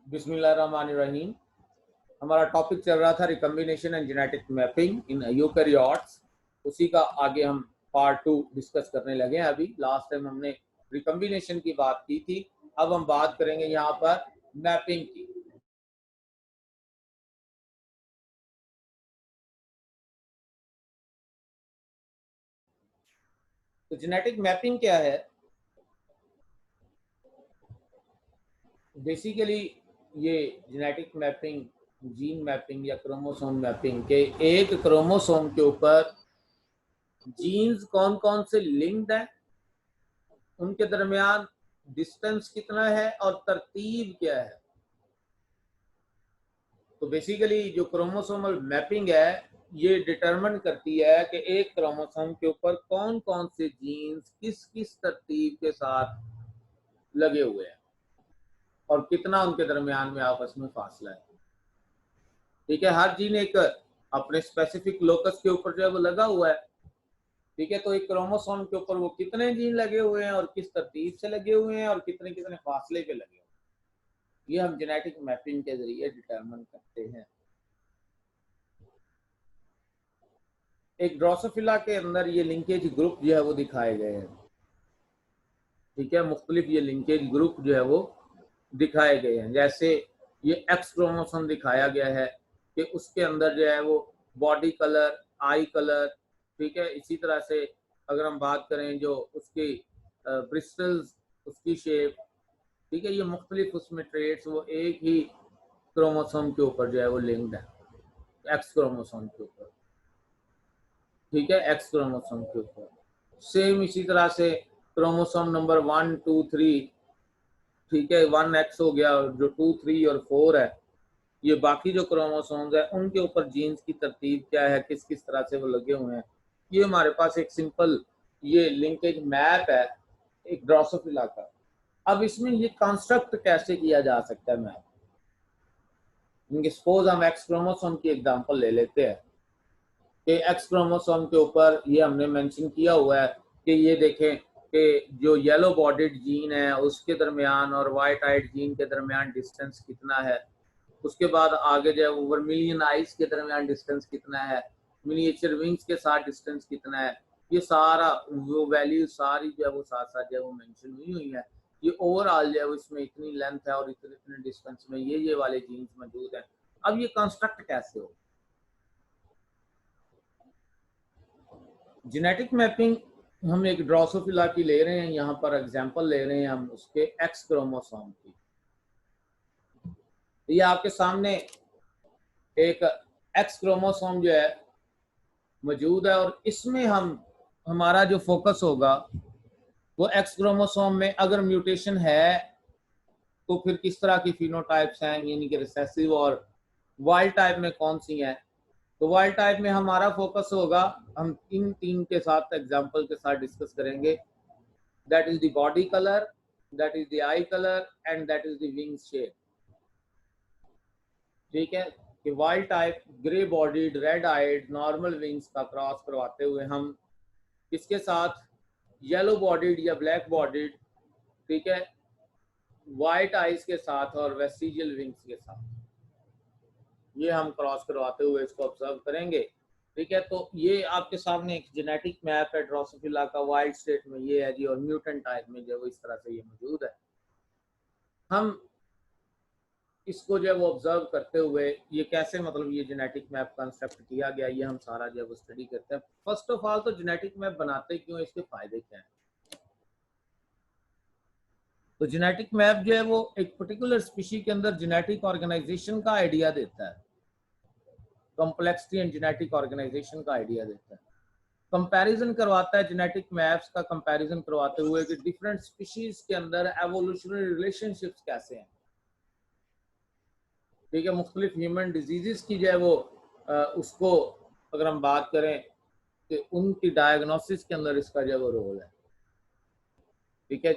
बिस्मिल्लाहिर्रहमानिर्रहीम। हमारा टॉपिक चल रहा था recombination and genetic mapping in eukaryotes. उसी का आगे हम पार्ट 2 डिस्कस करने लगे हैं। अभी लास्ट टाइम हमने रिकम्बिनेशन की बात की थी, अब हम बात करेंगे यहाँ पर मैपिंग की। तो जेनेटिक मैपिंग क्या है? बेसिकली ये जेनेटिक मैपिंग, जीन मैपिंग या क्रोमोसोम मैपिंग के एक क्रोमोसोम के ऊपर जीन्स कौन कौन से लिंक्ड है, उनके दरमियान डिस्टेंस कितना है और तरतीब क्या है। तो बेसिकली जो क्रोमोसोमल मैपिंग है ये डिटरमिन करती है कि एक क्रोमोसोम के ऊपर कौन कौन से जीन्स किस किस तरतीब के साथ लगे हुए हैं और कितना उनके दरमियान में आपस में फासला है। ठीक है, हर जीन एक अपने स्पेसिफिक लोकस के ऊपर जो है वो लगा हुआ है। ठीक है, तो एक क्रोमोसोम के ऊपर वो कितने जीन लगे हुए हैं और किस तरतीब से लगे हुए हैं और कितने कितने फासले पे लगे हुए हैं, ये हम जेनेटिक मैपिंग के जरिए डिटरमिन करते हैं। एक ड्रोसोफिला के अंदर ये लिंकेज ग्रुप जो है वो दिखाए गए हैं। ठीक है, मुख्तलिफ ये लिंकेज ग्रुप जो है वो दिखाए गए हैं। जैसे ये एक्स क्रोमोसोम दिखाया गया है कि उसके अंदर जो है वो बॉडी कलर, आई कलर, ठीक है, इसी तरह से अगर हम बात करें जो उसकी ब्रिस्टल्स, उसकी शेप, ठीक है, ये मुख्तलिफ उसमें ट्रेड्स वो एक ही क्रोमोसोम के ऊपर जो है वो लिंक्ड है, एक्स क्रोमोसोम के ऊपर। ठीक है, एक्स क्रोमोसोम के ऊपर सेम इसी तरह से क्रोमोसोम नंबर 1, 2, 3, ठीक है, 1x हो गया, जो 2, 3 और 4 है, ये बाकी जो क्रोमोसोम्स है उनके ऊपर जीन्स की तरतीब क्या है, किस किस तरह से वो लगे हुए हैं। ये हमारे पास एक सिंपल ये लिंकेज मैप है एक ड्रोसोफिला का। अब इसमें ये कंस्ट्रक्ट कैसे किया जा सकता है मैप? सपोज हम एक्स क्रोमोसोम की एग्जांपल ले लेते हैं कि एक्स क्रोमोसोम के ऊपर ये हमने मेंशन किया हुआ है कि ये देखें कि जो येलो बॉडीड जीन है उसके दरमियान और वाइट आइड जीन के दरमियान डिस्टेंस कितना है। उसके बाद आगे जो है वर्मिलियन आइज के दरमियान डिस्टेंस कितना है, मिनिएचर विंग्स के साथ डिस्टेंस कितना है, ये सारा वो वैल्यू सारी जो है वो साथ साथ जो है वो मेंशन हुई है। ये ओवरऑल जो है इसमें इतनी लेंथ है और इतने इतने डिस्टेंस में ये वाले जीन्स मौजूद हैं। अब ये कंस्ट्रक्ट कैसे हो? जेनेटिक मैपिंग हम एक ड्रोसोफिला की ले रहे हैं, यहाँ पर एग्जांपल ले रहे हैं हम उसके एक्स क्रोमोसोम की। ये आपके सामने एक एक्स क्रोमोसोम जो है मौजूद है और इसमें हम हमारा जो फोकस होगा वो एक्स क्रोमोसोम में अगर म्यूटेशन है तो फिर किस तरह की फिनोटाइप्स हैं, यानी कि रिसेसिव, और वाइल्ड टाइप में कौन सी हैं। तो वाइल्ड टाइप में हमारा फोकस होगा, हम इन तीन के साथ एग्जांपल के साथ डिस्कस करेंगे। That is the body colour, that is the eye colour and that is the wing shape. ठीक है, कि wild type grey bodied red eyed normal wings का क्रॉस करवाते हुए हम किसके साथ, येलो बॉडीड या ब्लैक बॉडीड, ठीक है, वाइट आइज के साथ और वेस्टिजियल विंग्स के साथ ये हम क्रॉस करवाते हुए इसको ऑब्जर्व करेंगे। ठीक है, तो ये आपके सामने एक जेनेटिक मैप है ड्रोसोफिला का। वाइल्ड स्टेट में ये है जी और म्यूटेंट टाइप में जो इस तरह से ये मौजूद है। हम इसको जो है वो ऑब्जर्व करते हुए ये कैसे, मतलब ये जेनेटिक मैप कंस्ट्रक्ट किया गया, ये हम सारा जो है वो स्टडी करते हैं। फर्स्ट ऑफ ऑल तो जेनेटिक मैप बनाते क्यों, इसके फायदे क्या हैं? तो जेनेटिक मैप जो है वो एक पर्टिकुलर स्पीशी के अंदर जेनेटिक ऑर्गेनाइजेशन का आइडिया देता है, कॉम्प्लेक्सिटी एंड जेनेटिक ऑर्गेनाइजेशन का आइडिया देता है। कंपैरिजन करवाता है जेनेटिक मैप्स का, कंपैरिजन करवाते हुए कि डिफरेंट स्पीशीज के अंदर एवोल्यूशनरी रिलेशनशिप्स कैसे हैं। ठीक है, मुख्तलिफ ह्यूमन डिजीजेस की जो है वो उसको अगर हम बात करें कि उनकी डायग्नोसिस के अंदर इसका जो है वो रोल है। ठीक है,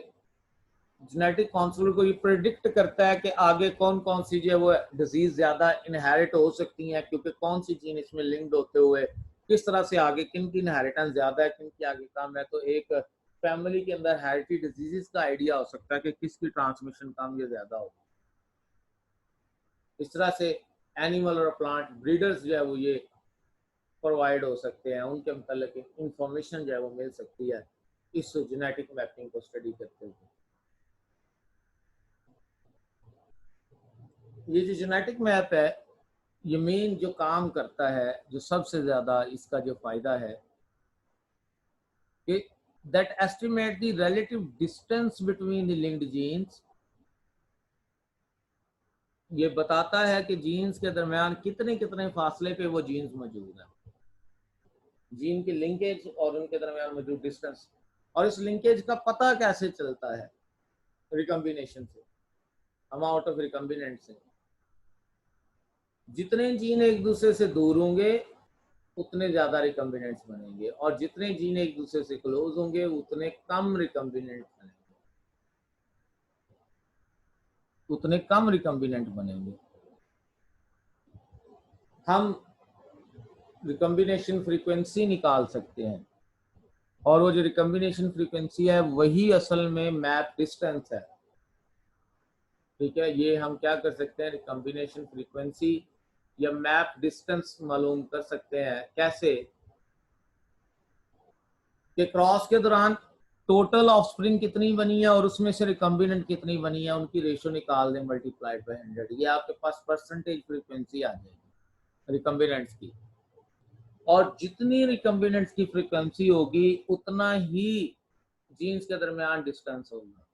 जेनेटिक काउंसलर को ये प्रिडिक्ट करता है कि आगे कौन कौन सी जो है वो डिजीज ज्यादा इनहेरिट हो सकती हैं, क्योंकि कौन सी जीन इसमें लिंक्ड होते हुए किस तरह से आगे किन की इनहेरिटेंस ज्यादा है, किन की आगे कम है। तो एक फैमिली के अंदर हेरिडिटी डिजीजेस का आइडिया हो सकता है कि किसकी ट्रांसमिशन कम या ज्यादा होगी। इस तरह से एनिमल और प्लांट ब्रीडर्स जो है वो ये प्रोवाइड हो सकते हैं, उनके मतलब इंफॉर्मेशन जो है वो मिल सकती है इस जेनेटिक मैपिंग को स्टडी करते हुए। ये जो जेनेटिक मैप है ये मेन जो काम करता है, जो सबसे ज्यादा इसका जो फायदा है कि that estimate the relative distance between the linked genes, ये बताता है कि जीन्स के दरमियान कितने कितने फासले पे वो जीन्स मौजूद हैं, जीन की लिंकेज और उनके दरमियान मौजूद डिस्टेंस। और इस लिंकेज का पता कैसे चलता है? रिकम्बिनेशन से, अमाउंट ऑफ रिकम्बिनेंट से। जितने जीन एक दूसरे से दूर होंगे उतने ज्यादा रिकम्बिनेंट्स बनेंगे, और जितने जीन एक दूसरे से क्लोज होंगे उतने कम रिकम्बिनेंट बनेंगे, उतने कम रिकम्बिनेंट बनेंगे। हम रिकम्बिनेशन फ्रीक्वेंसी निकाल सकते हैं, और वो जो रिकम्बिनेशन फ्रीक्वेंसी है वही असल में मैप डिस्टेंस है। ठीक है, ये हम क्या कर सकते हैं, रिकम्बिनेशन फ्रीक्वेंसी या मैप डिस्टेंस मालूम कर सकते हैं। कैसे? कि क्रॉस के दौरान टोटल ऑफस्प्रिंग कितनी बनी है और उसमें से रिकम्बिनेंट कितनी बनी है, उनकी रेशो निकाल दें मल्टीप्लाइड बाय 100, ये आपके पास परसेंटेज फ्रीक्वेंसी आ जाएगी रिकम्बिनेंट्स की। और जितनी रिकम्बिनेंट्स की फ्रीक्वेंसी होगी उतना ही जीन्स के दरमियान डिस्टेंस होगा।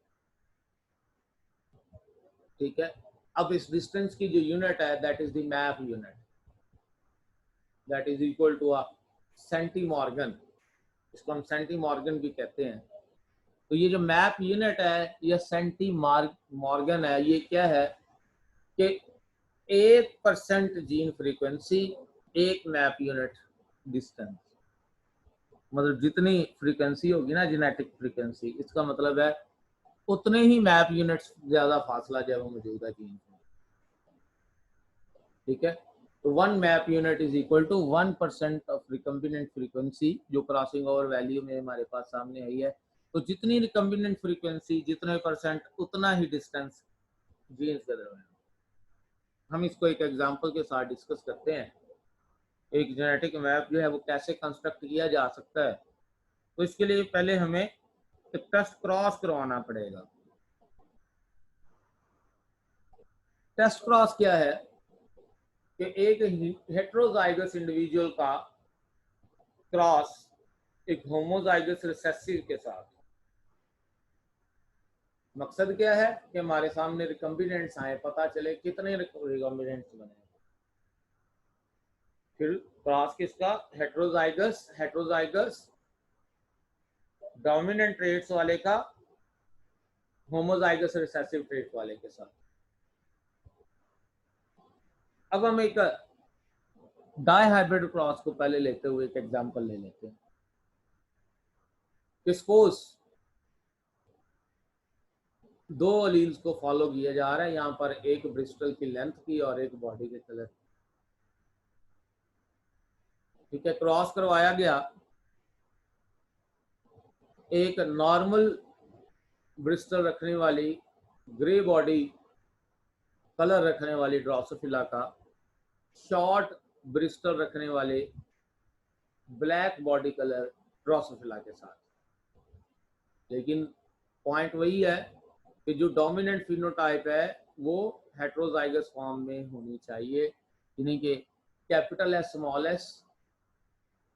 ठीक है, अब इस डिस्टेंस की जो यूनिट है that is the map unit, that is equal to centimorgan, इसको हम सेंटीमॉर्गन भी कहते हैं। तो ये जो मैप यूनिट है ये सेंटीमॉर्गन है। ये क्या है कि 1% gene frequency 1 map unit distance, मतलब जितनी फ्रीक्वेंसी होगी ना जेनेटिक फ्रीक्वेंसी, इसका मतलब है उतने ही मैप यूनिट्स ज्यादा फासला जो है वो मौजूद है जीन में। ठीक है, तो 1 map unit is equal to 1% of recombinant frequency, जो क्रॉसिंग ओवर वैल्यू में हमारे पास सामने आई है। तो जितनी रिकम्बिनेंट फ्रीक्वेंसी जितने परसेंट उतना ही डिस्टेंस जीन्स के दरमियान। हम इसको एक एग्जांपल के साथ डिस्कस करते हैं, एक जेनेटिक मैप जो है वो कैसे कंस्ट्रक्ट किया जा सकता है। तो इसके लिए पहले हमें एक टेस्ट क्रॉस करवाना पड़ेगा। टेस्ट क्रॉस क्या है कि एक हेट्रोजाइगस इंडिविजुअल का क्रॉस एक होमोजाइगस रिसेसिव के साथ। मकसद क्या है कि हमारे सामने रिकम्बिनेंट्स आए, पता चले कितने रिकम्बिनेंट्स बने। फिर क्रॉस किसका? हेट्रोजाइगस, हेट्रोजाइगस डोमिनेंट ट्रेट्स वाले का होमोजाइगस रिसेसिव ट्रेट वाले के साथ। अब हम एक डाई हाइब्रिड क्रॉस को पहले लेते हुए एक एग्जांपल ले लेते हैं। सपोज 2 अलील्स को फॉलो किया जा रहा है, यहाँ पर एक ब्रिस्टल की लेंथ की और एक बॉडी के कलर। ठीक है, क्रॉस करवाया गया एक नॉर्मल ब्रिस्टल रखने वाली ग्रे बॉडी कलर रखने वाली ड्रोसोफिला का शॉर्ट ब्रिस्टल रखने वाले ब्लैक बॉडी कलर ड्रोसोफिला के साथ। लेकिन पॉइंट वही है कि जो डोमिनेंट फिनोटाइप है वो हेट्रोजाइगस फॉर्म में होनी चाहिए, यानी कि capital S small S,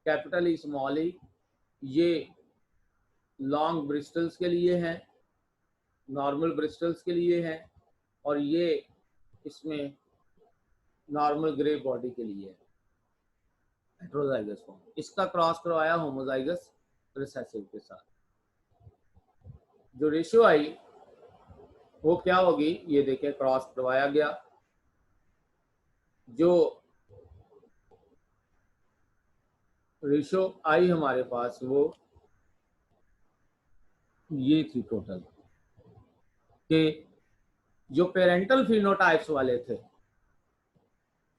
capital E small E, ये लॉन्ग ब्रिस्टल्स के लिए हैं, नॉर्मल ब्रिस्टल्स के लिए हैं, और ये इसमें नॉर्मल ग्रे बॉडी के लिए है हेट्रोजाइगस फॉर्म। इसका क्रॉस करवाया होमोजाइगस रिसेसिव के साथ। जो रेशियो आई वो क्या होगी, ये देखें, क्रॉस करवाया गया, जो रेशियो आई हमारे पास वो ये थी टोटल, कि जो पेरेंटल फिनोटाइप्स वाले थे,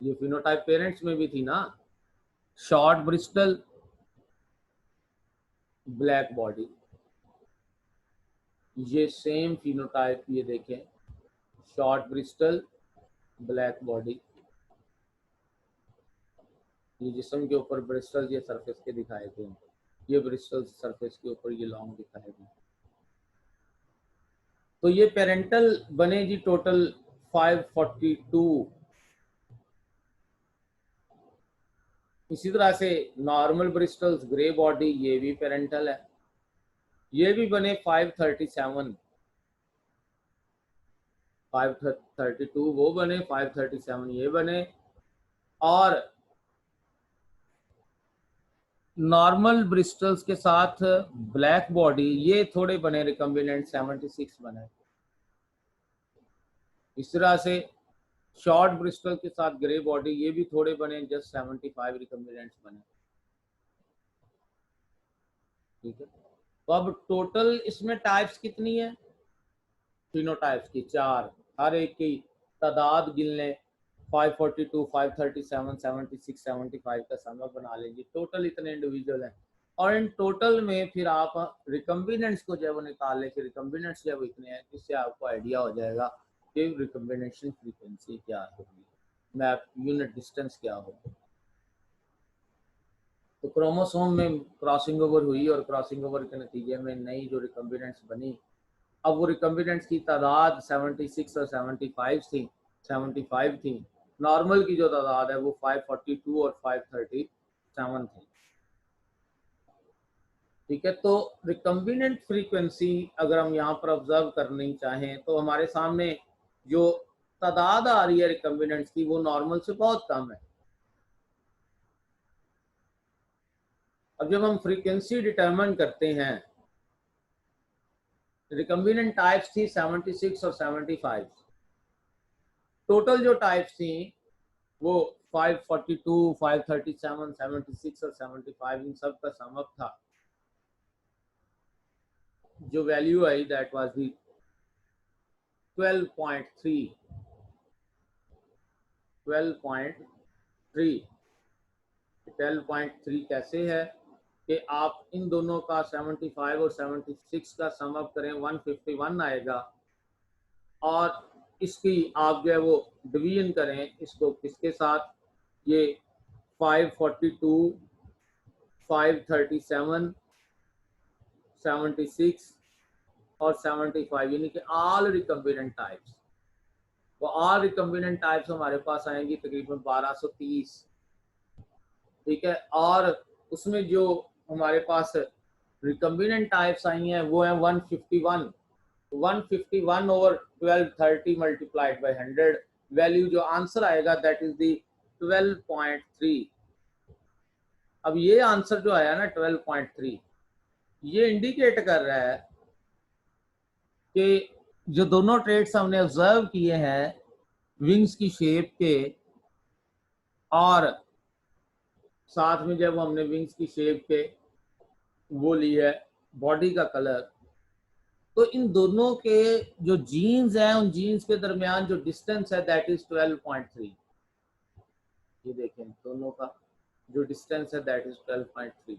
ये फिनोटाइप पेरेंट्स में भी थी ना, शॉर्ट ब्रिस्टल ब्लैक बॉडी, ये सेम फिनोटाइप, ये देखें, शॉर्ट ब्रिस्टल ब्लैक बॉडी, ये जिस्म के ऊपर ब्रिस्टल ये सरफेस के दिखाए गए हैं, ये ब्रिस्टल सरफेस के ऊपर ये लॉन्ग दिखाए गए। तो ये पेरेंटल बने जी टोटल 542। इसी तरह से नॉर्मल ब्रिस्टल्स ग्रे बॉडी ये भी पेरेंटल है, ये भी बने 537, 532 वो बने, 537 ये बने। और नॉर्मल ब्रिस्टल्स के साथ ब्लैक बॉडी ये थोड़े बने रिकम्बिनेंट 76 बने। इस तरह से शॉर्ट ब्रिस्टल के साथ ग्रे बॉडी ये भी थोड़े बने, जस्ट 75 रिकम्बिनेंट्स बने। ठीक है, तो अब टोटल इसमें टाइप्स कितनी है? फिनोटाइप्स की 4, हर एक की तादाद गिन लें, 542, 537, 76, 75 का सम बना लेंगे, टोटल इतने इंडिविजुअल हैं। और इन टोटल में फिर आप रिकम्बिनेंट्स को जब निकाल लें कि रिकम्बिनेंट्स जब इतने हैं, इससे आपको आइडिया हो जाएगा कि रिकम्बिनेशन फ्रीक्वेंसी क्या होगी, मैप यूनिट डिस्टेंस क्या होगा। तो क्रोमोसोम में क्रॉसिंग ओवर हुई और क्रॉसिंग ओवर के नतीजे में नई जो रिकम्बिनेंट्स बनी, अब वो रिकम्बिनेंट्स की तादाद 76 और 75 थी। नॉर्मल की जो तादाद है वो 542 और 537 थी। ठीक है, तो रिकम्बिनेंट फ्रीक्वेंसी अगर हम यहाँ पर ऑब्जर्व करनी चाहें तो हमारे सामने जो तादाद आ रही है रिकम्बिनेंट्स की वो नॉर्मल से बहुत कम है। अब जब हम फ्रीक्वेंसी डिटरमाइन करते हैं, रिकम्बिनेंट टाइप्स थी 76 और 75, टोटल जो टाइप्स थी वो 542, 537, 76 और 75 इन सब का सम अप था। जो value I that was the 12.3 12.3 कैसे है कि आप इन दोनों का 75 और 76 का सम अप करें 151 आएगा, और इसकी आप जो है वो डिवीजन करें इसको किसके साथ, ये 542, 537, 76 और 75 यानी कि ऑल रिकम्बिनेंट टाइप्स। वो ऑल रिकम्बिनेंट टाइप्स हमारे पास आएंगी तकरीबन 1230। ठीक है, और उसमें जो हमारे पास रिकम्बिनेंट टाइप्स आई हैं वो है 151। 151 ओवर 1230 मल्टीप्लाइड बाई 100, वैल्यू जो आंसर आएगा दैट इज दी 12.3। अब ये आंसर जो आया ना 12.3, ये इंडिकेट कर रहा है कि जो दोनों ट्रेड्स हमने ऑब्जर्व किए हैं विंग्स की शेप के, और साथ में जब हमने विंग्स की शेप के वो ली है बॉडी का कलर, तो इन दोनों के जो जीन्स हैं उन जीन्स के दरमियान जो डिस्टेंस है दैट इज 12.3। ये देखें दोनों का जो डिस्टेंस है दैट इज 12.3।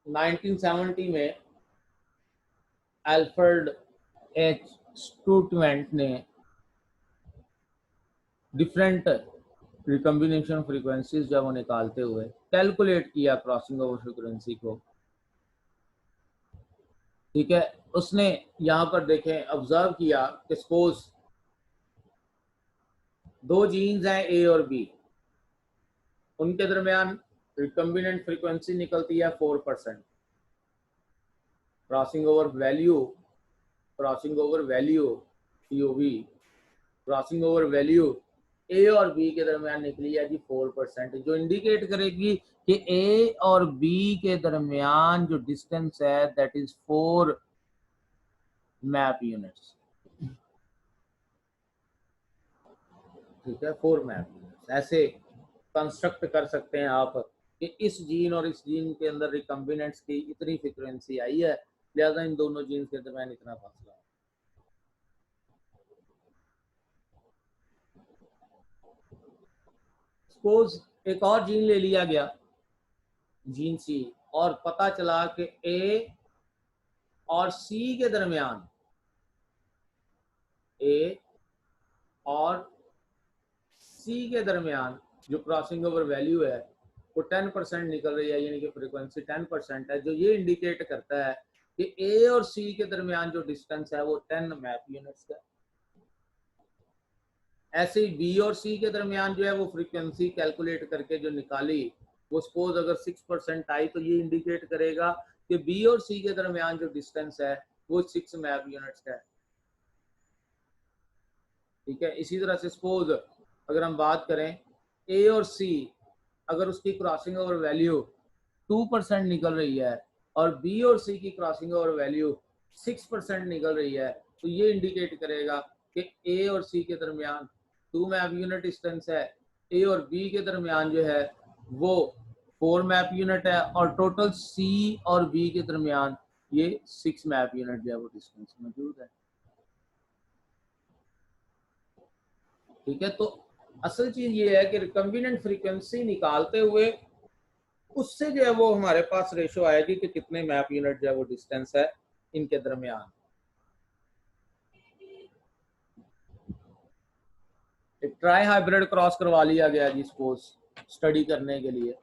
नाइनटीन 1970 में अल्फ्रेड एच स्टूटमेंट ने डिफरेंट रिकम्बिनेशन फ्रीक्वेंसीज जब वो निकालते हुए कैलकुलेट किया क्रॉसिंग ओवर फ्रीक्वेंसी को। ठीक है, उसने यहाँ पर देखें ऑब्जर्व किया कि सपोज दो जीन्स हैं ए और बी, उनके दरमियान रिकम्बिनेंट फ्रीक्वेंसी निकलती है 4%। Crossing over value COV crossing over value A और बी के दरमियान निकली है जी 4%, जो इंडिकेट करेगी कि ए और बी के दरमियान जो डिस्टेंस है दैट इज 4 मैप यूनिट्स। ठीक है, 4 मैप यूनिट्स ऐसे कंस्ट्रक्ट कर सकते हैं आप कि इस जीन और इस जीन के अंदर रिकम्बिनेंट्स की इतनी फ्रीक्वेंसी आई है, लिहाजा इन दोनों जीन्स के दरमियान इतना फासला है। सपोज एक और जीन ले लिया गया, जीन सी, और पता चला कि ए और सी के दरमियान, ए और सी के दरमियान जो क्रॉसिंग ओवर वैल्यू है वो 10% निकल रही है, यानी कि फ्रीक्वेंसी 10% है, जो ये इंडिकेट करता है कि ए और सी के दरमियान जो डिस्टेंस है वो 10 मैप यूनिट्स का। ऐसे ही बी और सी के दरमियान जो है वो फ्रीक्वेंसी कैलकुलेट करके जो निकाली वो सपोज अगर 6% आई तो ये इंडिकेट करेगा कि बी और सी के दरमियान जो डिस्टेंस है वो 6 मैप यूनिट्स का है। ठीक है, इसी तरह से सपोज अगर हम बात करें ए और सी, अगर उसकी क्रॉसिंग ओवर वैल्यू 2% निकल रही है और बी और सी की क्रॉसिंग ओवर वैल्यू 6% निकल रही है, तो ये इंडिकेट करेगा कि ए और सी के दरमियान 2 मैप यूनिट डिस्टेंस है, ए और बी के दरमियान जो है वो 4 मैप यूनिट है, और टोटल सी और बी के दरमियान ये 6 मैप यूनिट जो है वो डिस्टेंस मौजूद है। ठीक है, तो असल चीज ये है कि रिकम्बिनेंट फ्रीक्वेंसी निकालते हुए उससे जो है वो हमारे पास रेशो आएगी कि कितने मैप यूनिट जो है वो डिस्टेंस है इनके दरमियान। एक ट्राई हाइब्रिड क्रॉस करवा लिया गया जी सपोज स्टडी करने के लिए,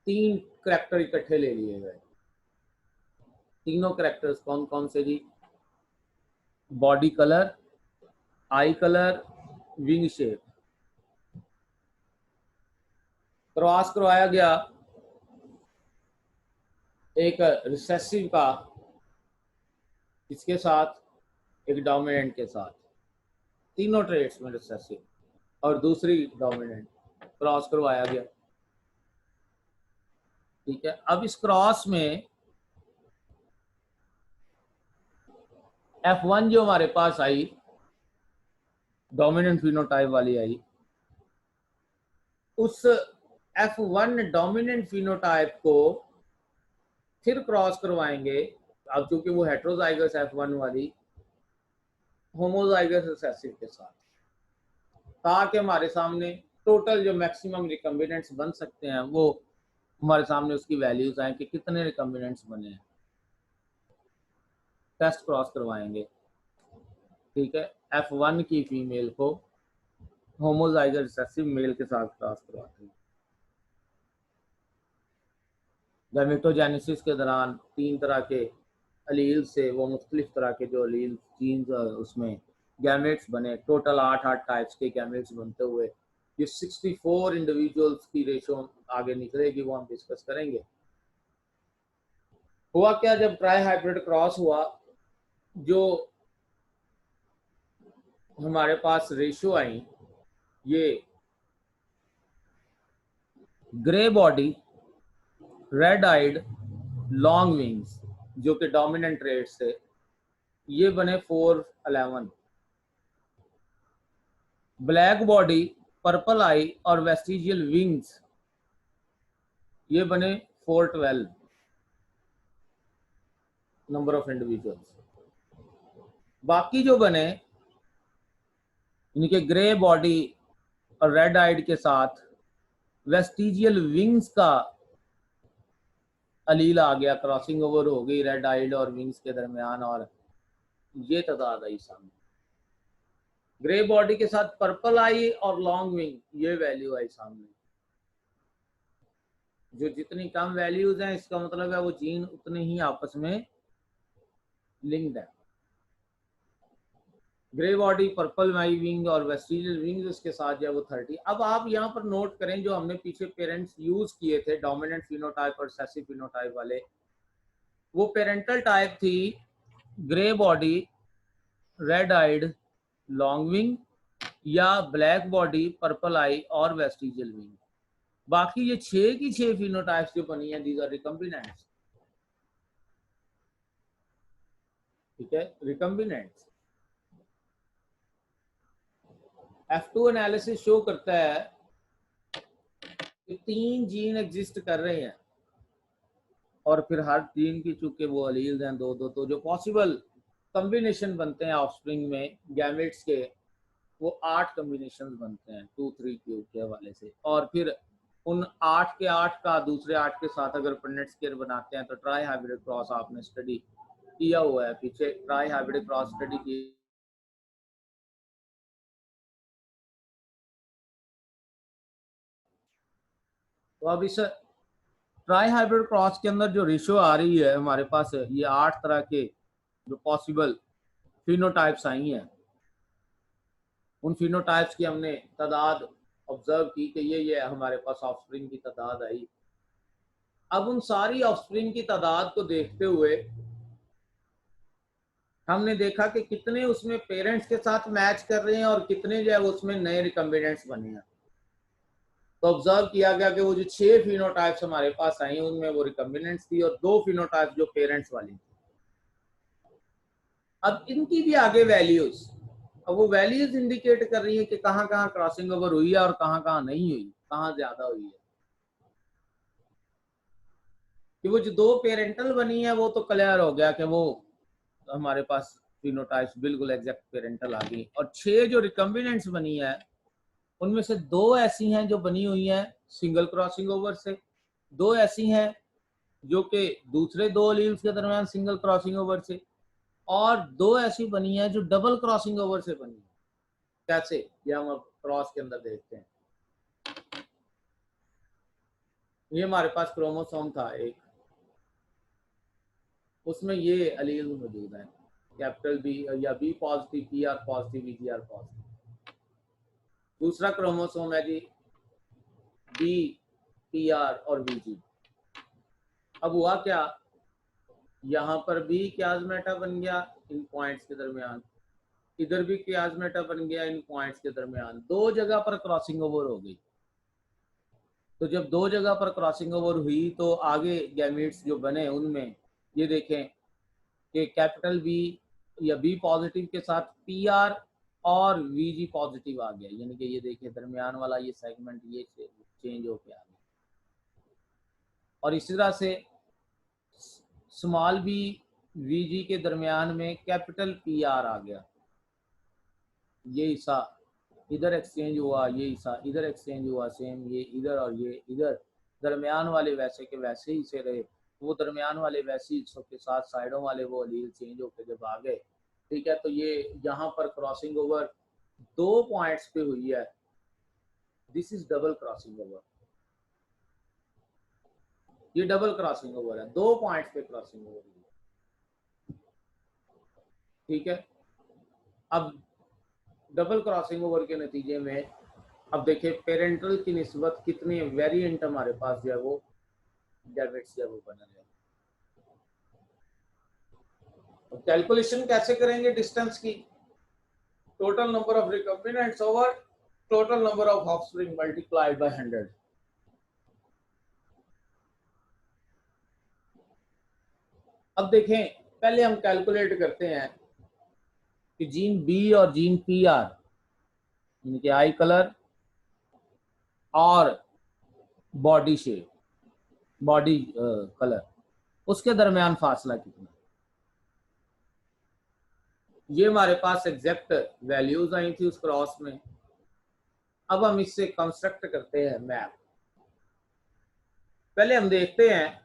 3 करैक्टर इकट्ठे ले लिए गए। तीनों करैक्टर्स कौन कौन से जी? Body colour, eye colour, wing shape. Cross करवाया गया एक रिसेसिव का इसके साथ, एक डोमिनेंट के साथ, तीनों ट्रेड्स में रिसेसिव, और दूसरी डोमिनेंट क्रॉस करवाया गया। ठीक है, अब इस क्रॉस में F1 जो हमारे पास आई डोमिनेंट फिनोटाइप वाली आई, उस F1 डोमिनेंट फिनोटाइप को फिर क्रॉस करवाएंगे, अब चूंकि वो हेट्रोजाइगस F1 वाली होमोजाइगस रिसेसिव के साथ, ताकि हमारे सामने टोटल जो मैक्सिमम रिकम्बिनेंट्स बन सकते हैं वो हमारे सामने उसकी वैल्यूज आए कि कितने रिकम्बिनेंट्स बने हैं। टेस्ट क्रॉस करवाएंगे। ठीक है, F1 की फीमेल को होमोजाइगस रिसेसिव मेल के साथ क्रॉस करवाते हैं। गैमेटोजेनेसिस के दौरान 3 तरह के अलील से वो मुख्तलिफ तरह के जो अलील जीन्स उसमें गैमेट्स बने, टोटल 8 टाइप्स के गैमेट्स बनते हुए ये 64 इंडिविजुअल्स की रेशो आगे निकलेगी, वो हम डिस्कस करेंगे। हुआ क्या, जब ट्राई हाइब्रिड क्रॉस हुआ, जो हमारे पास रेशो आई, ये grey body, red eyed, long wings जो कि डोमिनेंट ट्रेड्स थे, ये बने 411। ब्लैक बॉडी, पर्पल आई और वेस्टिजियल विंग्स ये बने 412 नंबर ऑफ इंडिविजुअल्स। बाकी जो बने इनके ग्रे बॉडी और रेड आइड के साथ वेस्टिजियल विंग्स का अलील आ गया, क्रॉसिंग ओवर हो गई रेड आइड और विंग्स के दरमियान, और ये तादाद आई सामने। ग्रे बॉडी के साथ पर्पल आई और लॉन्ग विंग, ये वैल्यू आई सामने। जो जितनी कम वैल्यूज हैं इसका मतलब है वो जीन उतने ही आपस में लिंक्ड है। ग्रे बॉडी, पर्पल माई विंग और वेस्टिजियल विंग उसके साथ जो है वो 30। अब आप यहाँ पर नोट करें जो हमने पीछे पेरेंट्स यूज किए थे डोमिनेंट फिनोटाइप और रिसेसिव फिनोटाइप वाले, वो पेरेंटल टाइप थी grey body, red eyed, long wing, या ब्लैक बॉडी, पर्पल आई और वेस्टिजियल विंग। बाकी ये 6 की 6 फिनोटाइप्स जो बनी है दीज आर रिकम्बिनेंट्स। ठीक है, रिकम्बिनेंट्स। F2 एनालिसिस शो करता है कि 3 जीन एग्जिस्ट कर रहे हैं और फिर हर जीन की चूंकि वो अलील्स हैं 2-2, तो जो पॉसिबल कम्बिनेशन बनते हैं ऑफस्प्रिंग में गैमेट्स के वो 8 कम्बिनेशन बनते हैं 2, 3 क्यूब के हवाले से। और फिर उन 8 के 8 का दूसरे 8 के साथ अगर पनेट स्क्वायर बनाते हैं तो ट्राई हाइब्रिड क्रॉस आपने स्टडी किया हुआ है, पीछे ट्राई हाइब्रिड क्रॉस स्टडी की। तो अब इस ट्राई हाइब्रिड क्रॉस के अंदर जो रेशियो आ रही है हमारे पास, ये 8 तरह के जो पॉसिबल फिनोटाइप्स आई हैं, उन फिनोटाइप्स की हमने तादाद ऑब्जर्व की कि ये हमारे पास ऑफस्प्रिंग की तादाद आई। अब उन सारी ऑफस्प्रिंग की तादाद को देखते हुए हमने देखा कि कितने उसमें पेरेंट्स के साथ मैच कर रहे हैं और कितने जो है उसमें नए रिकम्बिनेंट्स बने हैं। तो ऑब्जर्व किया गया कि वो जो 6 फिनोटाइप्स हमारे पास आई उनमें वो रिकम्बिनेंट्स थी और 2 फिनोटाइप्स जो पेरेंट्स वाली थी। अब इनकी भी आगे वैल्यूज, अब वो वैल्यूज इंडिकेट कर रही है कि कहाँ कहाँ क्रॉसिंग ओवर हुई है और कहाँ कहाँ नहीं हुई, कहाँ ज्यादा हुई है। कि वो जो 2 पेरेंटल बनी है वो तो क्लियर हो गया कि वो हमारे पास फिनोटाइप्स बिल्कुल एग्जैक्ट पेरेंटल आ गई, और 6 जो रिकम्बिनेंट्स बनी है उनमें से 2 ऐसी हैं जो बनी हुई हैं सिंगल क्रॉसिंग ओवर से, 2 ऐसी हैं जो कि दूसरे 2 लीव्स के दरमियान सिंगल क्रॉसिंग ओवर से, और 2 ऐसी बनी है जो डबल क्रॉसिंग ओवर से बनी है। कैसे, ये हम अब क्रॉस के अंदर देखते हैं। ये हमारे पास क्रोमोसोम था एक, उसमें ये अलील मौजूद है, कैपिटल बी या B positive, P R positive, V R positive. दूसरा क्रोमोसोम है जी बी, पी आर और वी जी। अब हुआ क्या, यहाँ पर भी क्याजमेटा बन गया इन पॉइंट्स के दरमियान, इधर भी क्याजमेटा बन गया इन पॉइंट्स के दरमियान, 2 जगह पर क्रॉसिंग ओवर हो गई। तो जब 2 जगह पर क्रॉसिंग ओवर हुई तो आगे गैमीट्स जो बने उनमें ये देखें कि कैपिटल बी या बी पॉजिटिव के साथ पी आर और वी जी पॉजिटिव आ गया, यानी कि ये देखिए दरमियान वाला ये सेगमेंट ये चेंज होके आ गया। और इसी तरह से स्मॉल बी वी जी के दरमियान में कैपिटल पी आर आ गया, ये हिस्सा इधर एक्सचेंज हुआ, ये हिस्सा इधर एक्सचेंज हुआ, सेम ये इधर और ये इधर, दरमियान वाले वैसे के वैसे ही से रहे। वो दरमियान वाले वैसे हिस्सों के साथ साइडों वाले वो अलील चेंज होकर जब आ गए, ठीक है, तो ये यहाँ पर क्रॉसिंग ओवर 2 पॉइंट्स पे हुई है, this is double crossing over, ये डबल क्रॉसिंग ओवर है, 2 पॉइंट्स पे क्रॉसिंग ओवर है, ठीक है। अब डबल क्रॉसिंग ओवर के नतीजे में अब देखिए पेरेंटल की निस्बत कितने वेरिएंट हमारे पास जो है वो गैमेट्स जो है वो बना है। तो कैलकुलेशन कैसे करेंगे डिस्टेंस की, total number of recombinants over total number of offspring multiplied by 100। अब देखें पहले हम कैलकुलेट करते हैं कि जीन बी और जीन पी आर, इनके आई कलर और बॉडी शेप, बॉडी कलर, उसके दरमियान फासला कितना। ये हमारे पास एग्जैक्ट वैल्यूज आई थी उस क्रॉस में। अब हम इससे कंस्ट्रक्ट करते हैं मैप। पहले हम देखते हैं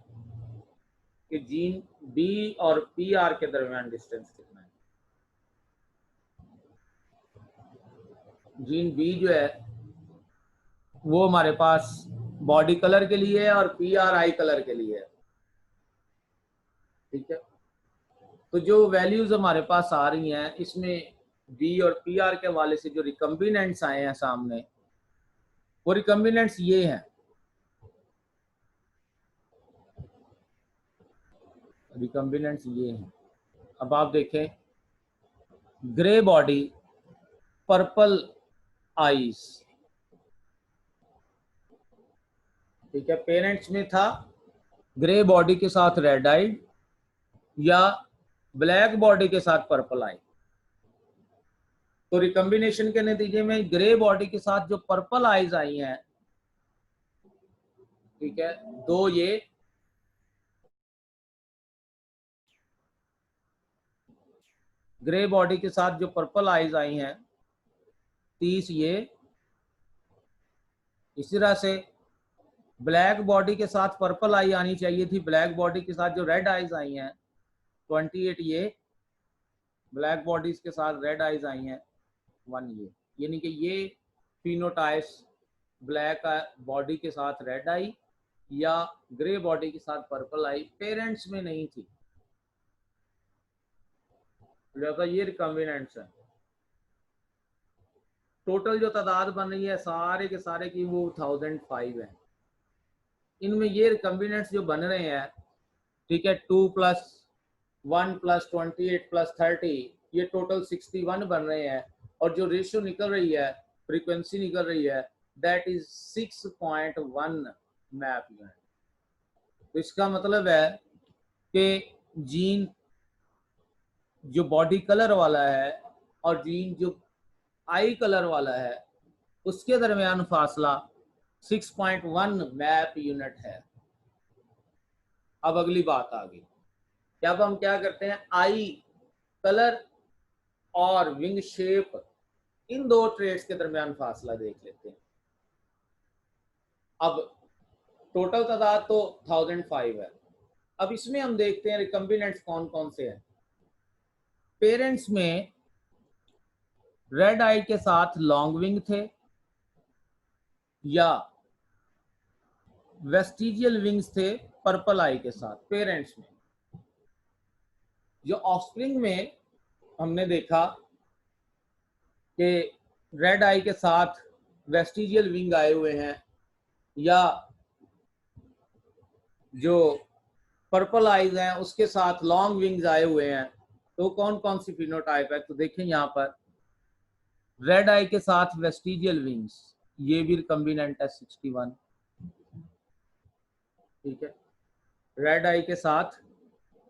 कि जीन बी और पी आर के दरमियान डिस्टेंस कितना है। जीन बी जो है वो हमारे पास बॉडी कलर के लिए है और पी आर आई कलर के लिए है, ठीक है। तो जो वैल्यूज हमारे पास आ रही हैं इसमें बी और पी आर के हवाले से जो रिकम्बिनेंट्स आए हैं सामने, वो रिकम्बिनेंट्स ये हैं, रिकम्बिनेंट्स ये हैं। अब आप देखें ग्रे बॉडी, पर्पल आईज, ठीक है, पेरेंट्स में था ग्रे बॉडी के साथ रेड आइड या ब्लैक बॉडी के साथ पर्पल आई। तो रिकम्बिनेशन के नतीजे में ग्रे बॉडी के साथ जो पर्पल आईज आई हैं, ठीक है, 2 ये ग्रे बॉडी के साथ जो पर्पल आईज आई हैं 30 ये, इसी तरह से ब्लैक बॉडी के साथ पर्पल आई आनी चाहिए थी, ब्लैक बॉडी के साथ जो रेड आईज आई हैं 28, ये ब्लैक बॉडीज के साथ रेड आईज आई हैं 1 ये, यानी कि ये फिनोटाइप्स ब्लैक बॉडी के साथ रेड आई या ग्रे बॉडी के साथ पर्पल आई पेरेंट्स में नहीं थी, लिहाजा ये रिकम्बिनेंट्स है। टोटल जो तादाद बन रही है सारे के सारे की वो 1005 है। इनमें ये रिकम्बिनेंट्स जो बन रहे हैं, ठीक है, 2 + 1 + 28 + 30, ये टोटल 61 बन रहे हैं, और जो रेशियो निकल रही है, फ्रीक्वेंसी निकल रही है, दैट इज 6.1 मैप यूनिट। तो इसका मतलब है कि जीन जो बॉडी कलर वाला है और जीन जो आई कलर वाला है उसके दरमियान फासला 6.1 मैप यूनिट है। अब अगली बात आ गई कि अब हम क्या करते हैं, आई कलर और विंग शेप इन दो ट्रेड्स के दरमियान फासला देख लेते हैं। अब टोटल तादाद तो 1005 है। अब इसमें हम देखते हैं रिकम्बिनेंट्स कौन कौन से हैं। पेरेंट्स में रेड आई के साथ लॉन्ग विंग थे या वेस्टिजियल विंग्स थे पर्पल आई के साथ पेरेंट्स में। जो ऑफस्प्रिंग में हमने देखा कि रेड आई के साथ वेस्टिजियल विंग आए हुए हैं या जो पर्पल आईज हैं उसके साथ लॉन्ग विंग्स आए हुए हैं, तो कौन कौन सी फिनोटाइप है। तो देखें यहाँ पर रेड आई के साथ वेस्टिजियल विंग्स, ये भी रिकम्बिनेंट है 61, ठीक है, रेड आई के साथ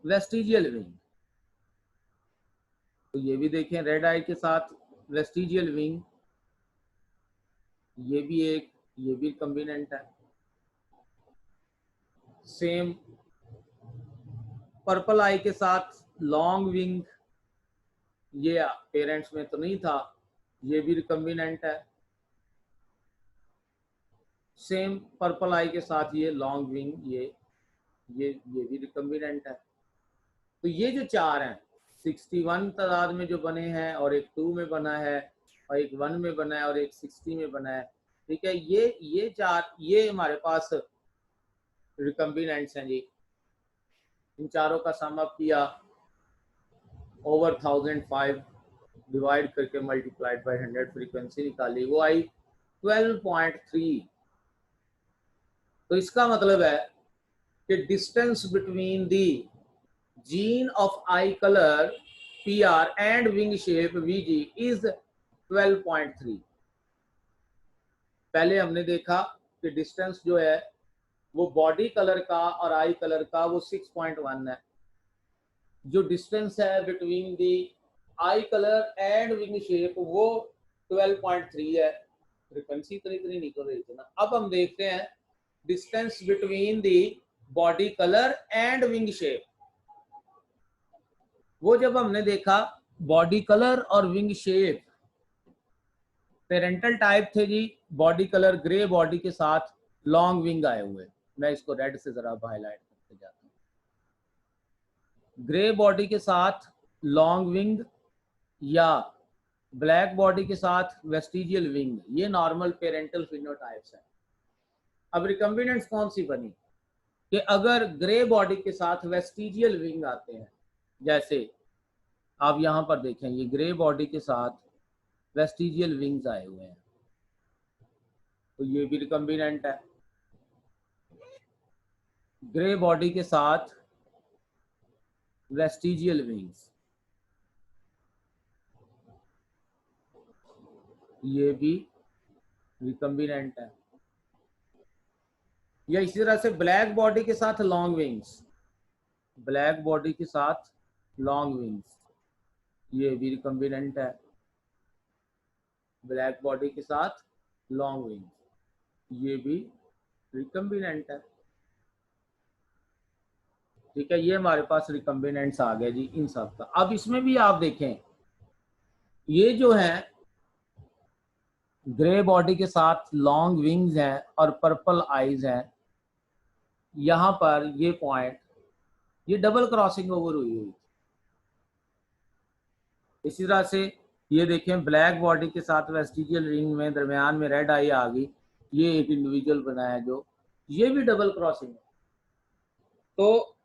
वेस्टिजियल विंग, तो ये भी देखें रेड आई के साथ वेस्टिजियल विंग, ये भी एक, ये भी रिकम्बिनेंट है। सेम पर्पल आई के साथ लॉन्ग विंग, ये पेरेंट्स में तो नहीं था, ये भी रिकम्बिनेंट है। सेम पर्पल आई के साथ ये लॉन्ग विंग, ये भी रिकम्बिनेंट है। तो ये जो चार हैं 61 तादाद में जो बने हैं, और एक 2 में बना है, और एक 1 में बना है, और एक 60 में बना है, ठीक है, ये चार, ये हमारे पास रिकम्बिनेंट्स हैं जी। इन चारों का सम अप किया, ओवर 1005 डिवाइड करके मल्टीप्लाइड बाय 100 फ्रीक्वेंसी निकाली, वो आई 12.3। तो इसका मतलब है कि distance between the gene of I colour PR and wing shape VG is 12.3। पहले हमने देखा कि डिस्टेंस जो है वो बॉडी कलर का और आई कलर का वो 6.1 है। जो डिस्टेंस है between the I colour and wing shape वो 12.3 है। फ्रीक्वेंसी इतनी निकल रही थी ना। अब हम देखते हैं distance between the body colour and wing shape. वो जब हमने देखा बॉडी कलर और विंग शेप, पेरेंटल टाइप थे जी, बॉडी कलर ग्रे बॉडी के साथ लॉन्ग विंग आए हुए। मैं इसको रेड से जरा हाईलाइट करते जाता हूँ। ग्रे बॉडी के साथ लॉन्ग विंग या ब्लैक बॉडी के साथ वेस्टिजियल विंग, ये नॉर्मल पेरेंटल फिनोटाइप्स है। अब रिकम्बिनेंट्स कौन सी बनी कि अगर ग्रे बॉडी के साथ वेस्टिजियल विंग आते हैं, जैसे आप यहां पर देखें ये ग्रे बॉडी के साथ वेस्टिजियल विंग्स आए हुए हैं, तो ये भी रिकम्बिनेंट है। ग्रे बॉडी के साथ वेस्टिजियल विंग्स, ये भी रिकम्बिनेंट है। या इसी तरह से ब्लैक बॉडी के साथ लॉन्ग विंग्स, ब्लैक बॉडी के साथ लॉन्ग विंग्स, ये भी रिकम्बिनेंट है। ब्लैक बॉडी के साथ लॉन्ग विंग्स, ये भी रिकम्बिनेंट है। ठीक है, ये हमारे पास रिकम्बिनेंट्स आ गए जी इन सब का। अब इसमें भी आप देखें ये जो है ग्रे बॉडी के साथ लॉन्ग विंग्स हैं और पर्पल आईज हैं, यहाँ पर ये पॉइंट, ये डबल क्रॉसिंग ओवर हुई हुई। इसी तरह से ये देखें, ब्लैक बॉडी के साथ वेस्टिजियल रिंग में दरमियान में रेड आई आ गई, ये एक इंडिविजुअल बना है जो, ये भी डबल क्रॉसिंग है। तो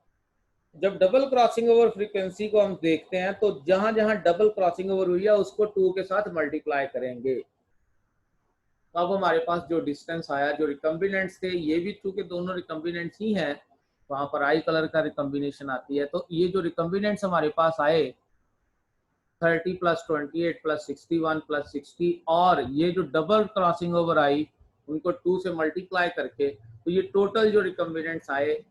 जब डबल क्रॉसिंग ओवर फ्रीक्वेंसी को हम देखते हैं तो जहां जहां डबल क्रॉसिंग ओवर हुई है उसको 2 के साथ मल्टीप्लाई करेंगे। तो अब हमारे पास जो डिस्टेंस आया, जो रिकम्बिनेंट्स थे, ये भी चूंकि दोनों रिकम्बिनेंट्स ही हैं, वहां पर आई कलर का रिकम्बिनेशन आती है। तो ये जो रिकम्बिनेंट्स हमारे पास आए 30 प्लस 28 प्लस 61 प्लस 60, और ये जो डबल क्रॉसिंग ओवर आई उनको 2 से मल्टीप्लाई करके, तो ये टोटल जो रिकम्बिनेंट्स आए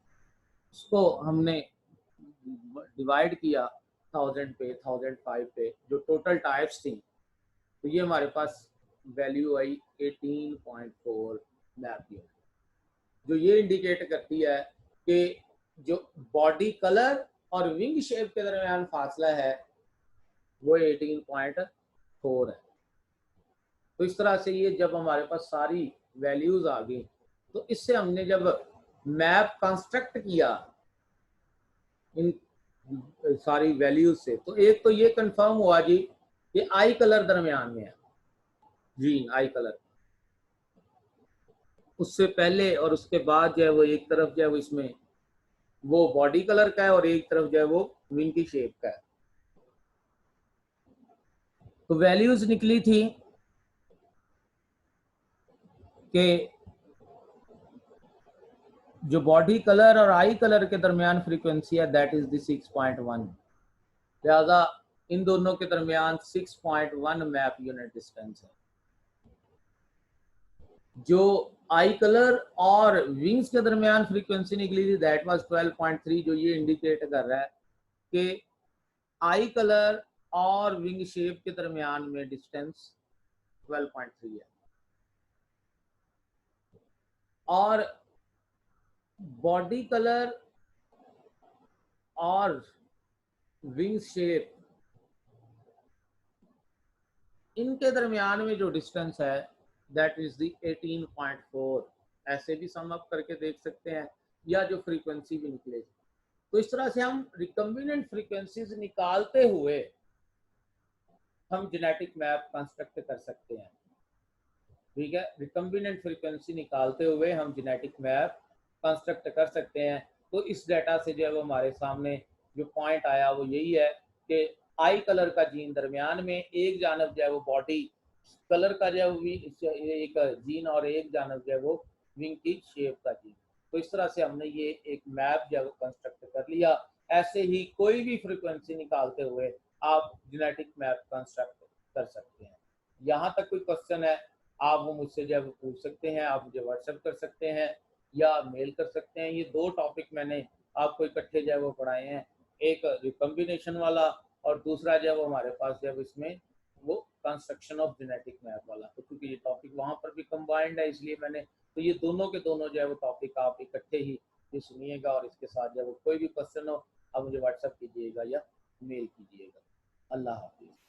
उसको हमने डिवाइड किया 1000 पे, 1005 पे, जो टोटल टाइप्स थी, तो ये हमारे पास वैल्यू आई 18.4 मैप यूनिट, जो ये इंडिकेट करती है कि जो बॉडी कलर और विंग शेप के दरमियान फासला है वो 18.4 है। तो इस तरह से ये जब हमारे पास सारी वैल्यूज आ गई, तो इससे हमने जब मैप कंस्ट्रक्ट किया इन सारी वैल्यूज से, तो एक तो ये कंफर्म हुआ जी कि आई कलर दरमियान में है, ग्रीन आई कलर। उससे पहले और उसके बाद जो है वो एक तरफ जो है वो इसमें वो बॉडी कलर का है और एक तरफ जो है वो विंग की शेप का है। तो वैल्यूज निकली थी कि जो बॉडी कलर और आई कलर के दरमियान फ्रीक्वेंसी है दैट इज द 6.1, लिहाजा इन दोनों के दरमियान 6.1 मैप यूनिट डिस्टेंस है। जो आई कलर और विंग्स के दरमियान फ्रीक्वेंसी निकली थी दैट वाज 12.3, जो ये इंडिकेट कर रहा है कि आई कलर और विंग शेप के दरमियान में डिस्टेंस 12.3 है, और बॉडी कलर और विंग शेप इनके दरमियान में जो डिस्टेंस है दैट इज दी 18.4। ऐसे भी सम अप करके देख सकते हैं, या जो फ्रीक्वेंसी भी निकले। तो इस तरह से हम रिकम्बिनेंट फ्रीक्वेंसीज निकालते हुए हम जेनेटिक मैप कंस्ट्रक्ट कर सकते हैं। ठीक है, रिकम्बिनेंट फ्रीक्वेंसी निकालते हुए हम जेनेटिक मैप कंस्ट्रक्ट कर सकते हैं। तो इस डाटा से जो है वो हमारे सामने जो पॉइंट आया वो यही है कि आई कलर का जीन दरमियान में एक जानब जो है वो बॉडी कलर का जो है वो एक जीन और एक जानब जो है वो विंग की शेप का जीन। तो इस तरह से हमने ये एक मैप जो है वो कंस्ट्रक्ट कर लिया। ऐसे ही कोई भी फ्रीक्वेंसी निकालते हुए आप जेनेटिक मैप कंस्ट्रक्ट कर सकते हैं। यहाँ तक कोई क्वेश्चन है आप वो मुझसे जो है पूछ सकते हैं, आप मुझे व्हाट्सएप कर सकते हैं या मेल कर सकते हैं। ये 2 टॉपिक मैंने आपको इकट्ठे जो है वो पढ़ाए हैं, एक रिकम्बिनेशन वाला और दूसरा जो है वो हमारे पास जो है इसमें वो कंस्ट्रक्शन ऑफ जेनेटिक मैप वाला। तो क्योंकि ये टॉपिक वहाँ पर भी कंबाइंड है इसलिए मैंने, तो ये दोनों के दोनों जो है वो टॉपिक आप इकट्ठे ही ये सुनिएगा, और इसके साथ जो है वो कोई भी क्वेश्चन हो आप मुझे व्हाट्सएप कीजिएगा या मेल कीजिएगा। अल्लाह हाफिज़।